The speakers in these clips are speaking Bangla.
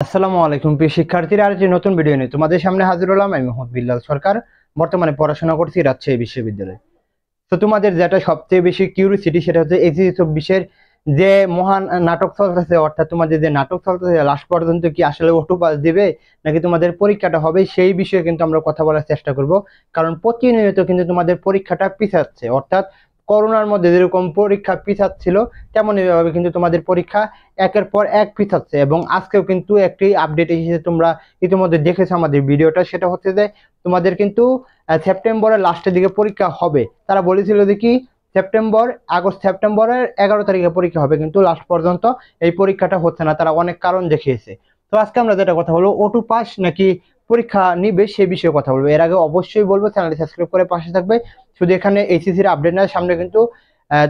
আসসালামু আলাইকুম প্রিয় শিক্ষার্থীরা, আর যে নতুন ভিডিও নিয়ে তোমাদের সামনে হাজির হলাম। আমি মোহাম্মদ বিল্লাল সরকার। বর্তমানে পড়াশোনা করছি রাজশাহী বিশ্ববিদ্যালয়ে। তো তোমাদের যেটা সবচেয়ে বেশি কিউরিসিটি সেটা হচ্ছে এইচএসসি 24-এর যে মহান নাটক চলতেছে, অর্থাৎ তোমাদের যে নাটক চলতেছে লাস্ট পর্যন্ত কি আসলে অটো পাস দিবে নাকি তোমাদের পরীক্ষাটা হবে, সেই বিষয়ে কিন্তু আমরা কথা বলার চেষ্টা করব। কারণ প্রতিনিয়ত কিন্তু তোমাদের পরীক্ষাটা পিছাচ্ছে, অর্থাৎ করোনার মধ্যে যেরকম পরীক্ষা পিছাচ্ছিল তেমনই ভাবে কিন্তু তোমাদের পরীক্ষা একের পর এক পিছাচ্ছে। এবং আজকেও কিন্তু একটি আপডেট এসেছে, তোমরা ইতিমধ্যে দেখেছো আমাদের ভিডিওটা। সেটা হচ্ছে যে তোমাদের কিন্তু সেপ্টেম্বরের লাস্টের দিকে পরীক্ষা হবে। তারা বলেছিল যে কি সেপ্টেম্বরের 11 তারিখে পরীক্ষা হবে, কিন্তু লাস্ট পর্যন্ত এই পরীক্ষাটা হচ্ছে না। তারা অনেক কারণ দেখিয়েছে। তো আজকে আমরা যেটা কথা বলবো, অটো পাস নাকি পরীক্ষা নিবে সে বিষয়ে কথা বলবো। এর আগে অবশ্যই বলবো চ্যানেলটি সাবস্ক্রাইব করে পাশে থাকবে। শুধু এখানে এইচএসসির আপডেট না, সামনে কিন্তু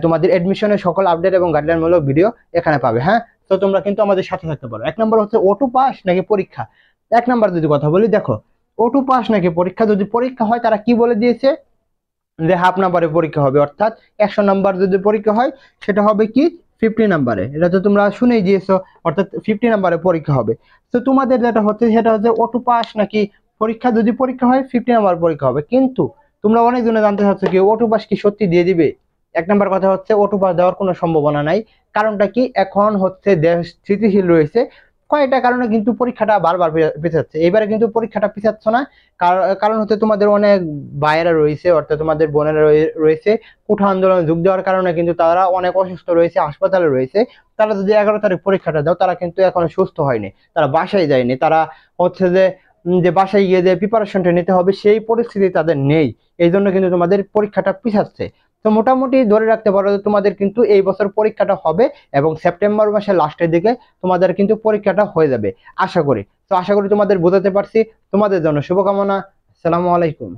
তোমাদের এডমিশনের সকল আপডেট এবং গাইডলাইনমূলক ভিডিও এখানে পাবে। হ্যাঁ, তো তোমরা কিন্তু আমাদের সাথে থাকতে পারো। এক নম্বর হচ্ছে অটো পাস নাকি পরীক্ষা। এক নম্বর যদি কথা বলি, দেখো অটো পাস নাকি পরীক্ষা। যদি পরীক্ষা হয় তারা কি বলে দিয়েছে যে হাফ নাম্বারে পরীক্ষা হবে, অর্থাৎ 100 নাম্বার যদি পরীক্ষা হয় সেটা হবে কি 50 নাম্বারে। এটা তো তোমরা শুনেই দিয়েছো, অর্থাৎ 50 নাম্বারে পরীক্ষা হবে। তো তোমাদের যেটা হচ্ছে সেটা হচ্ছে অটো পাস নাকি পরীক্ষা। যদি পরীক্ষা হয় 50 নাম্বার পরীক্ষা হবে, কিন্তু তোমরা অনেকজনে জানতে চাচ্ছ কি অটো পাস কি সত্যি দিয়ে দিবে। এক নাম্বার কথা হচ্ছে অটো পাস দেওয়ার কোনো সম্ভাবনা নাই। কারণটা কি, এখন হচ্ছে দেশ স্থিতিশীল রয়েছে। কয়েকটা কারণে কিন্তু পরীক্ষাটা বারবার পিছাচ্ছে। এবারে কিন্তু পরীক্ষাটা পিছাচ্ছে না। কারণ হচ্ছে তোমাদের অনেক ভাইয়েরা রয়েছে, অর্থাৎ তোমাদের বোনেরা রয়েছে কোঠা আন্দোলনে যোগ দেওয়ার কারণে কিন্তু তারা অনেক অসুস্থ রয়েছে, হাসপাতালে রয়েছে। তারা যদি 11 তারিখ পরীক্ষাটা দাও, তারা কিন্তু এখনো সুস্থ হয়নি, তারা বাসায় যায়নি। তারা হচ্ছে যে যে বাসায় গিয়ে যে প্রিপারেশনটা নিতে হবে সেই পরিস্থিতি তাদের নেই। এই জন্য কিন্তু তোমাদের পরীক্ষাটা পিছাচ্ছে। তো মোটামুটি ধরে রাখতে পারো যে তোমাদের কিন্তু এই বছর পরীক্ষাটা হবে এবং সেপ্টেম্বর মাসের লাস্টের দিকে তোমাদের কিন্তু পরীক্ষাটা হয়ে যাবে আশা করি। তো আশা করি তোমাদের বোঝাতে পারছি। তোমাদের জন্য শুভকামনা। আসসালামু আলাইকুম।